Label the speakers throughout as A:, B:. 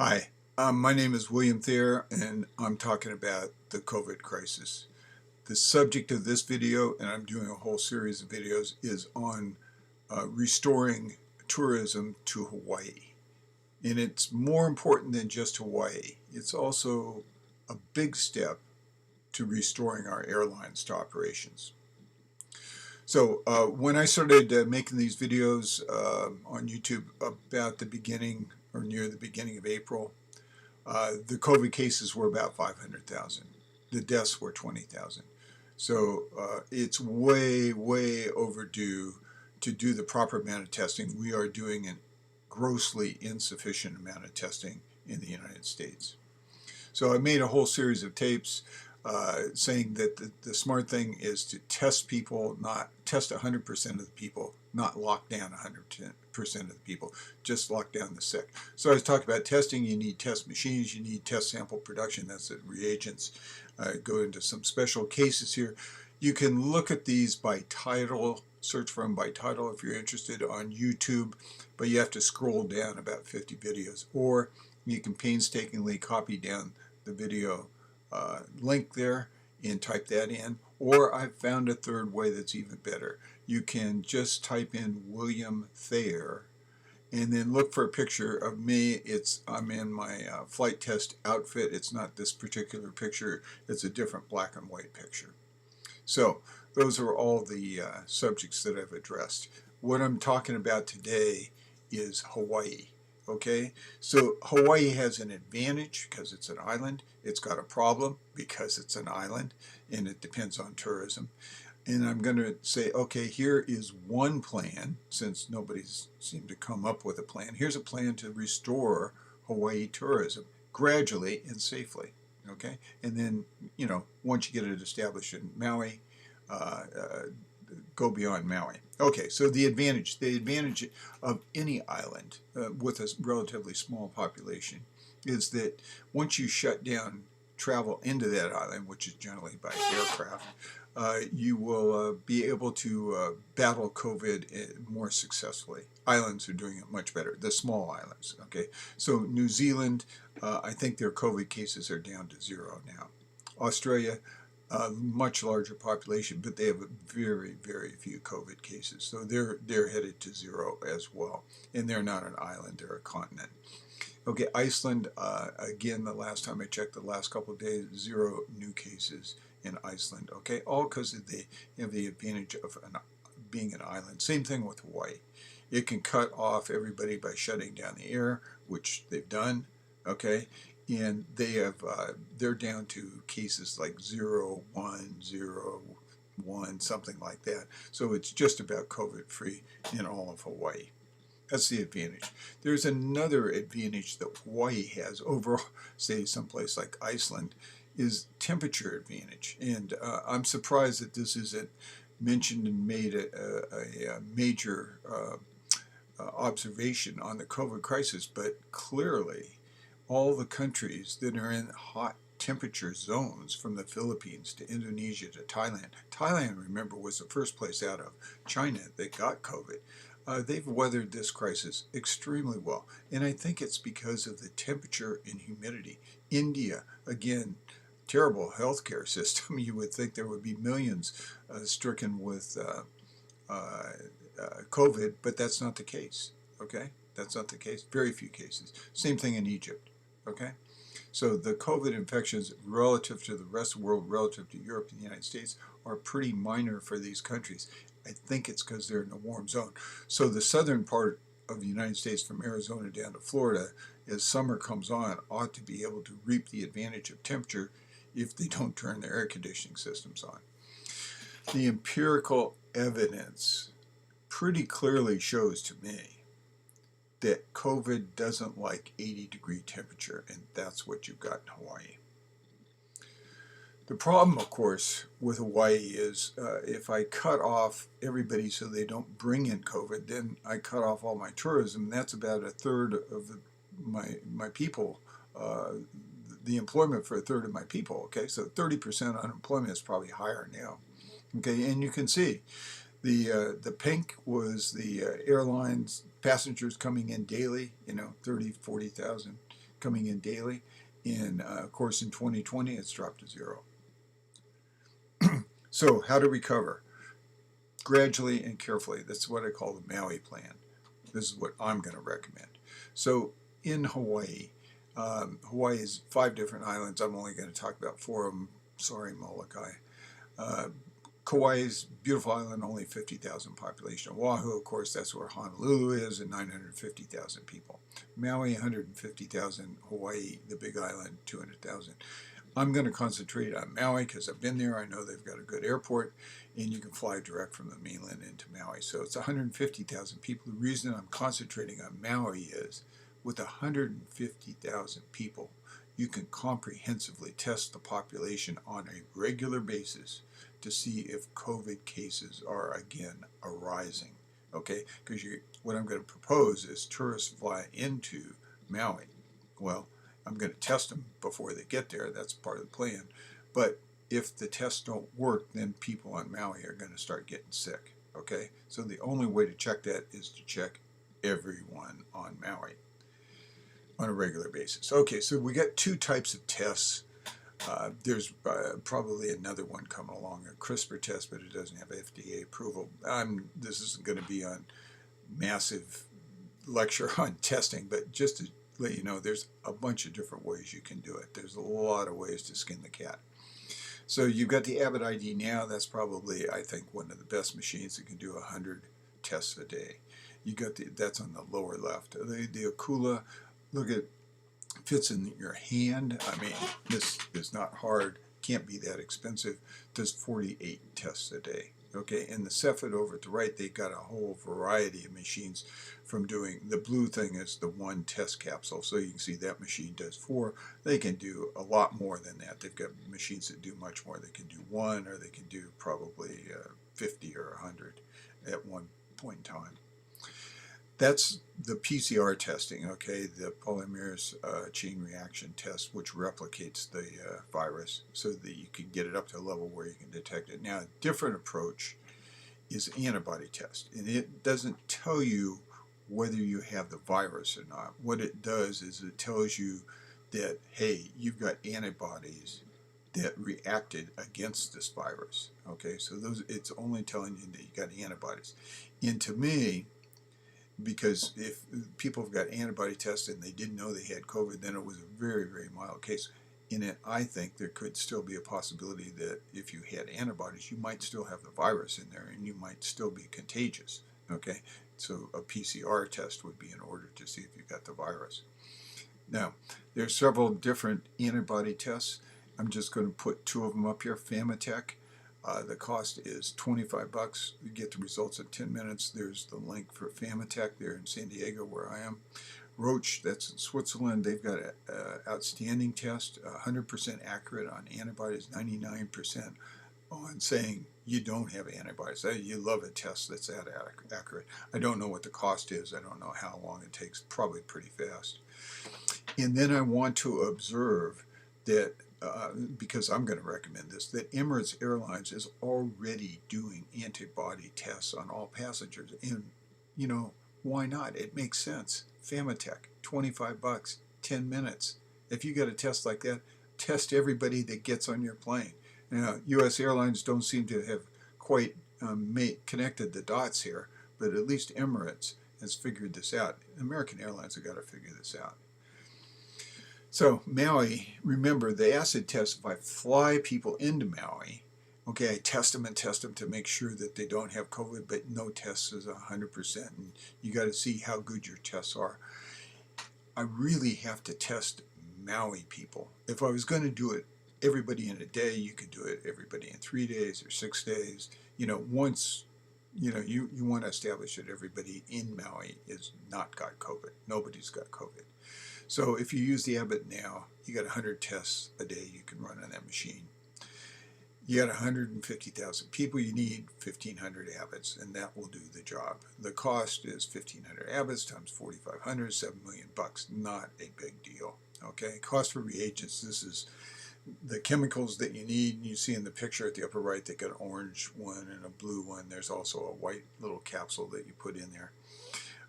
A: Hi, my name is William Thayer, and I'm talking about the COVID crisis. The subject of this video, and I'm doing a whole series of videos, is on restoring tourism to Hawaii. And it's more important than just Hawaii. It's also a big step to restoring our airlines to operations. So when I started making these videos on YouTube about the beginning or near the beginning of April, the COVID cases were about 500,000. The deaths were 20,000. So it's way, way overdue to do the proper amount of testing. We are doing a grossly insufficient amount of testing in the United States. So I made a whole series of tapes saying that the smart thing is to test people, not test 100% of the people, not lock down 100% of the people, just lock down the sick. So I was talking about testing. You need test machines, you need test sample production, that's the reagents. Go into some special cases here. You can look at these by title, search for them by title if you're interested on YouTube, but you have to scroll down about 50 videos, or you can painstakingly copy down the video link there and type that in. Or I've found a third way that's even better. You can just type in William Thayer and then look for a picture of me. I'm in my flight test outfit. It's not this particular picture. It's a different black and white picture. So those are all the subjects that I've addressed. What I'm talking about today is Hawaii. Okay, so Hawaii has an advantage because it's an island. It's got a problem because it's an island, and it depends on tourism. And I'm going to say, okay, here is one plan, since nobody's seemed to come up with a plan. Here's a plan to restore Hawaii tourism gradually and safely. Okay, and then, once you get it established in Maui, uh, uh, go beyond Maui. Okay, so the advantage of any island with a relatively small population is that once you shut down travel into that island, which is generally by aircraft, you will be able to battle COVID more successfully. Islands are doing it much better, the small islands. Okay, so New Zealand, I think their COVID cases are down to zero now. Australia, much larger population, but they have very, very few COVID cases. So they're headed to zero as well. And they're not an island, they're a continent. Okay, Iceland, again, the last time I checked, the last couple of days, zero new cases in Iceland. Okay, all because they have the advantage of being an island. Same thing with Hawaii. It can cut off everybody by shutting down the air, which they've done. Okay, and they're down to cases like 0, 1, 0, 1, something like that. So it's just about COVID free in all of Hawaii. That's the advantage. There's another advantage that Hawaii has over, say, someplace like Iceland, is temperature advantage. And I'm surprised that this isn't mentioned and made a major observation on the COVID crisis, but clearly all the countries that are in hot temperature zones, from the Philippines to Indonesia to Thailand. Thailand, remember, was the first place out of China that got COVID. They've weathered this crisis extremely well, and I think it's because of the temperature and humidity. India, again, terrible healthcare system. You would think there would be millions stricken with COVID, but that's not the case. Okay, that's not the case. Very few cases. Same thing in Egypt. Okay, so the COVID infections relative to the rest of the world, relative to Europe and the United States, are pretty minor for these countries. I think it's because they're in a warm zone. So the southern part of the United States, from Arizona down to Florida, as summer comes on, ought to be able to reap the advantage of temperature if they don't turn their air conditioning systems on. The empirical evidence pretty clearly shows to me that COVID doesn't like 80-degree temperature, and that's what you've got in Hawaii. The problem, of course, with Hawaii is if I cut off everybody so they don't bring in COVID, then I cut off all my tourism. That's about a third of my people, the employment for a third of my people. Okay, so 30% unemployment is probably higher now. Okay, and you can see the pink was the airlines passengers coming in daily, 30, 40,000. coming in daily. And of course, in 2020, it's dropped to 0. So how to recover? Gradually and carefully. That's what I call the Maui plan. This is what I'm going to recommend. So in Hawaii, Hawaii is 5 different islands. I'm only going to talk about 4 of them. Sorry, Molokai. Kauai is a beautiful island, only 50,000 population. Oahu, of course, that's where Honolulu is, and 950,000 people. Maui, 150,000. Hawaii, the big island, 200,000. I'm going to concentrate on Maui because I've been there. I know they've got a good airport, and you can fly direct from the mainland into Maui. So it's 150,000 people. The reason I'm concentrating on Maui is with 150,000 people, you can comprehensively test the population on a regular basis to see if COVID cases are again arising. Okay, because what I'm going to propose is tourists fly into Maui. Well, I'm going to test them before they get there. That's part of the plan. But if the tests don't work, then people on Maui are going to start getting sick. Okay, so the only way to check that is to check everyone on Maui on a regular basis. Okay, so we got 2 types of tests. There's probably another one coming along, a CRISPR test, but it doesn't have FDA approval. This isn't going to be on massive lecture on testing, but just to let you know, there's a bunch of different ways you can do it. There's a lot of ways to skin the cat. So you've got the Abbott ID Now. That's probably, I think, one of the best machines that can do 100 tests a day. You got that's on the lower left. The Akula, look at, fits in your hand. I mean, this is not hard, can't be that expensive. Does 48 tests a day. Okay, and the Cepheid over at the right, they got a whole variety of machines from doing, the blue thing is the 1 test capsule, so you can see that machine does 4. They can do a lot more than that. They've got machines that do much more. They can do 1, or they can do probably 50 or 100 at one point in time. That's the PCR testing, okay, the polymerase chain reaction test, which replicates the virus so that you can get it up to a level where you can detect it. Now, a different approach is antibody test, and it doesn't tell you whether you have the virus or not. What it does is it tells you that, hey, you've got antibodies that reacted against this virus, okay, so it's only telling you that you got antibodies. And to me, because if people have got antibody tests and they didn't know they had COVID, then it was a very, very mild case. In it, I think there could still be a possibility that if you had antibodies, you might still have the virus in there and you might still be contagious. Okay, so a PCR test would be in order to see if you got the virus. Now, there's several different antibody tests. I'm just going to put 2 of them up here. Famitech. The cost is $25. You get the results in 10 minutes. There's the link for Famitech there in San Diego, where I am. Roche, that's in Switzerland. They've got an outstanding test, 100% accurate on antibodies, 99% on saying you don't have antibodies. You love a test that's that accurate. I don't know what the cost is. I don't know how long it takes. Probably pretty fast. And then I want to observe that because I'm going to recommend this, that Emirates Airlines is already doing antibody tests on all passengers. And, you know, why not? It makes sense. Famitech, $25, 10 minutes. If you got a test like that, test everybody that gets on your plane. Now, U.S. Airlines don't seem to have quite connected the dots here, but at least Emirates has figured this out. American Airlines have got to figure this out. So Maui, remember the acid test, if I fly people into Maui, okay, I test them to make sure that they don't have COVID, but no test is 100%, and you got to see how good your tests are. I really have to test Maui people. If I was going to do it everybody in a day, you could do it everybody in 3 days or 6 days. You know, once, you know, you want to establish that everybody in Maui is not got COVID. Nobody's got COVID. So if you use the Abbott Now, you got 100 tests a day you can run on that machine. You got 150,000 people, you need 1,500 Abbotts, and that will do the job. The cost is 1,500 Abbotts times 4,500, $7 million. Not a big deal. Okay, cost for reagents, this is the chemicals that you need. You see in the picture at the upper right, they got an orange one and a blue one. There's also a white little capsule that you put in there.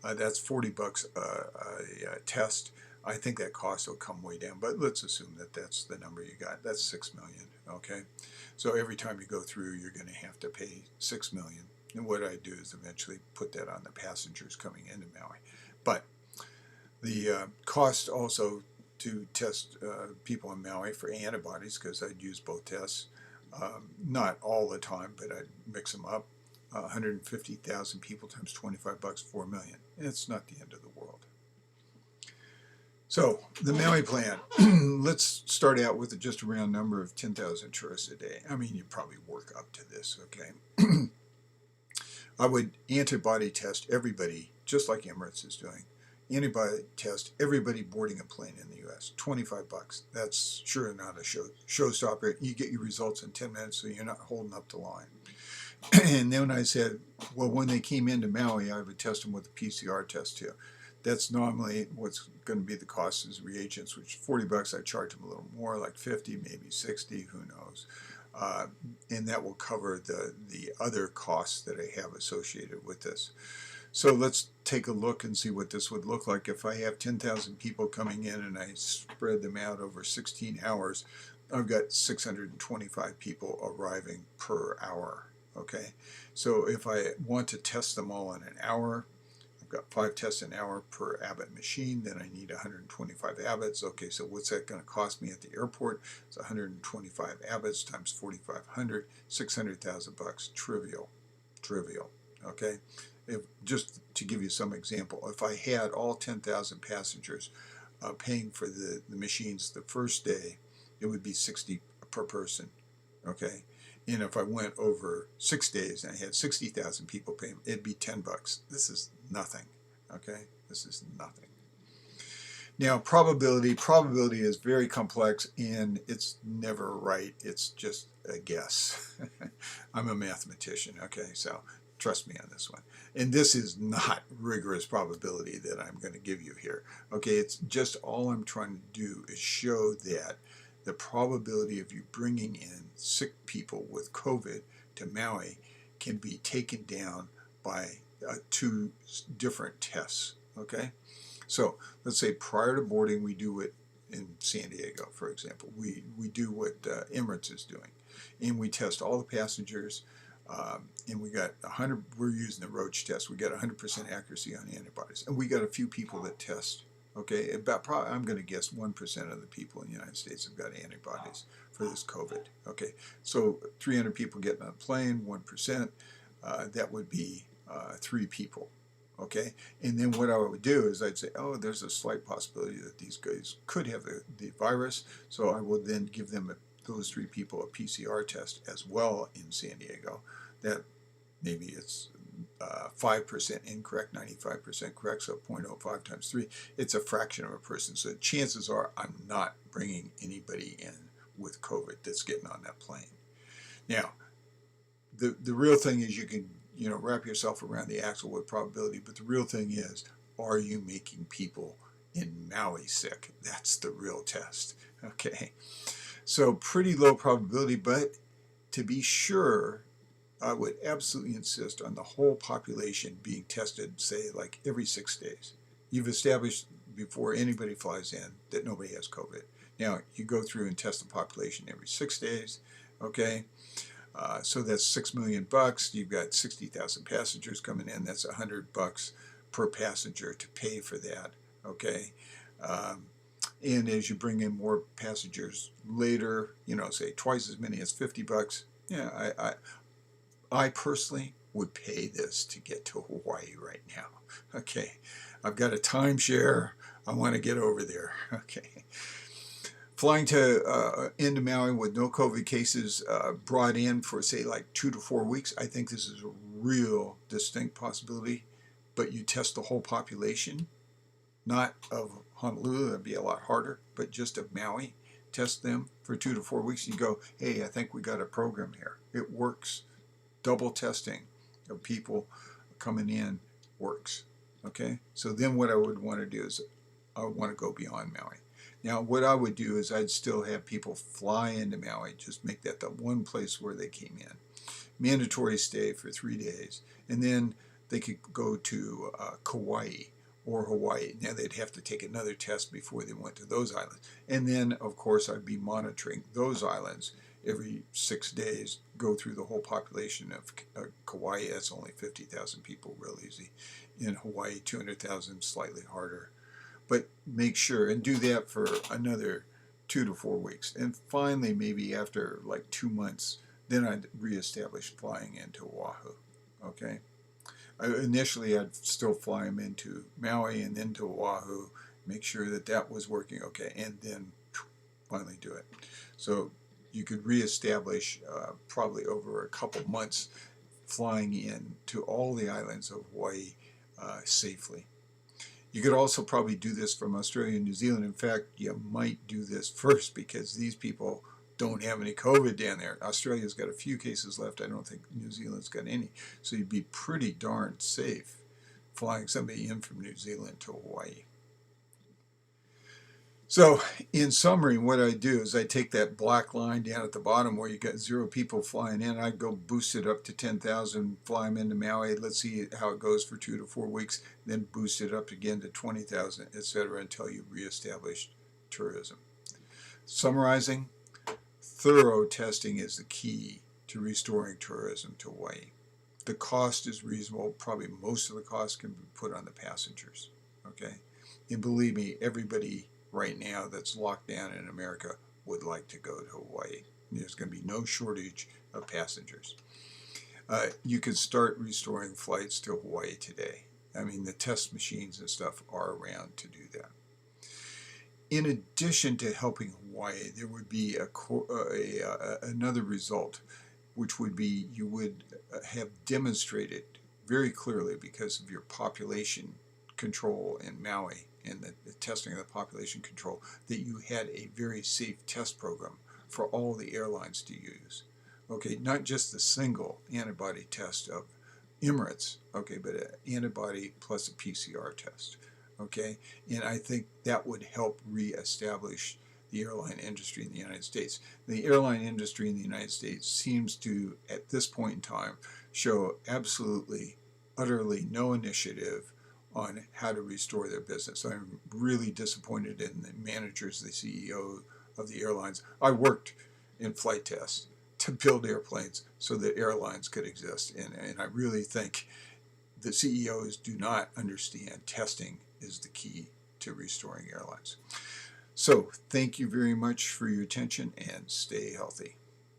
A: That's $40 a test. I think that cost will come way down, but let's assume that that's the number you got. That's 6 million. Okay, so every time you go through, you're going to have to pay 6 million. And what I do is eventually put that on the passengers coming into Maui. But the cost also to test people in Maui for antibodies, because I'd use both tests, not all the time, but I'd mix them up. 150,000 people times 25 bucks, 4 million. It's not the end of the world. So the Maui plan, let's start out with just a round number of 10,000 tourists a day. I mean, you probably work up to this, okay? I would antibody test everybody, just like Emirates is doing. Antibody test everybody boarding a plane in the U.S. 25 bucks. That's sure not a showstopper. You get your results in 10 minutes, so you're not holding up the line. And then I said, well, when they came into Maui, I would test them with a PCR test too. That's normally what's going to be the cost is reagents, which 40 bucks. I charge them a little more, like 50, maybe 60, who knows. And that will cover the other costs that I have associated with this. So let's take a look and see what this would look like if I have 10,000 people coming in and I spread them out over 16 hours. I've got 625 people arriving per hour. Okay, so if I want to test them all in an hour, I've got 5 tests an hour per Abbott machine, then I need 125 Abbotts. Okay, so what's that going to cost me at the airport? It's 125 Abbotts times 4,500, 600,000 bucks. Trivial. Okay, just to give you some example, if I had all 10,000 passengers paying for the machines the first day, it would be 60 per person. Okay, and if I went over 6 days and I had 60,000 people paying, it'd be 10 bucks. This is nothing. Okay, this is nothing. Now, probability is very complex and it's never right. It's just a guess. I'm a mathematician. Okay, so trust me on this one. And this is not rigorous probability that I'm going to give you here. Okay, it's just all I'm trying to do is show that the probability of you bringing in sick people with COVID to Maui can be taken down by 2 different tests. Okay, so let's say prior to boarding, we do it in San Diego, for example. We do what Emirates is doing, and we test all the passengers. And we got 100. We're using the Roche test. We got 100% accuracy on antibodies, and we got a few people that test. Okay, about probably, I'm going to guess 1% of the people in the United States have got antibodies for this COVID. Okay, so 300 people getting on a plane, 1%, that would be 3 people. Okay, and then what I would do is I'd say, oh, there's a slight possibility that these guys could have the virus, so I will then give them those 3 people a PCR test as well in San Diego. That maybe it's 5% incorrect, 95% correct, so 0.05 times 3. It's a fraction of a person. So chances are I'm not bringing anybody in with COVID that's getting on that plane. Now, the real thing is you can wrap yourself around the axle with probability, but the real thing is, are you making people in Maui sick? That's the real test. Okay, so pretty low probability, but to be sure, I would absolutely insist on the whole population being tested, say, like every 6 days. You've established before anybody flies in that nobody has COVID. Now, you go through and test the population every 6 days, okay? So that's 6 million bucks. You've got 60,000 passengers coming in. That's 100 bucks per passenger to pay for that, okay? And as you bring in more passengers later, say twice as many as 50 bucks, yeah, I personally would pay this to get to Hawaii right now. Okay, I've got a timeshare. I want to get over there. Okay, flying to into Maui with no COVID cases brought in for say like 2 to 4 weeks. I think this is a real distinct possibility. But you test the whole population, not of Honolulu. That'd be a lot harder. But just of Maui, test them for 2 to 4 weeks. You go, hey, I think we got a program here. It works. Double testing of people coming in works. Okay, so then what I would want to do is I would want to go beyond Maui. Now what I would do is I'd still have people fly into Maui, just make that the one place where they came in. Mandatory stay for 3 days, and then they could go to Kauai, or Hawaii. Now they'd have to take another test before they went to those islands. And then, of course, I'd be monitoring those islands every 6 days, go through the whole population of Kauai. That's only 50,000 people, real easy. In Hawaii, 200,000, slightly harder. But make sure and do that for another 2 to 4 weeks. And finally, maybe after like 2 months, then I'd reestablish flying into Oahu. Okay. Initially, I'd still fly them into Maui and then to Oahu, make sure that that was working okay, and then finally do it. So you could reestablish probably over a couple months flying in to all the islands of Hawaii safely. You could also probably do this from Australia and New Zealand. In fact, you might do this first because these people don't have any COVID down there. Australia's got a few cases left. I don't think New Zealand's got any. So you'd be pretty darn safe flying somebody in from New Zealand to Hawaii. So in summary, what I do is I take that black line down at the bottom where you got 0 people flying in. I go boost it up to 10,000, fly them into Maui. Let's see how it goes for 2 to 4 weeks. Then boost it up again to 20,000, etc., until you reestablish tourism. Summarizing, thorough testing is the key to restoring tourism to Hawaii. The cost is reasonable. Probably most of the cost can be put on the passengers. Okay, and believe me, everybody right now that's locked down in America would like to go to Hawaii. There's going to be no shortage of passengers. You can start restoring flights to Hawaii today. I mean, the test machines and stuff are around to do that. In addition to helping Hawaii, there would be another result, which would be you would have demonstrated very clearly, because of your population control in Maui and the testing of the population control, that you had a very safe test program for all the airlines to use. Okay, not just the single antibody test of Emirates, okay, but an antibody plus a PCR test. Okay, and I think that would help reestablish the airline industry in the United States. The airline industry in the United States seems to, at this point in time, show absolutely, utterly no initiative on how to restore their business. I'm really disappointed in the managers, the CEO of the airlines. I worked in flight tests to build airplanes so that airlines could exist, and I really think the CEOs do not understand testing is the key to restoring airlines. So thank you very much for your attention, and stay healthy.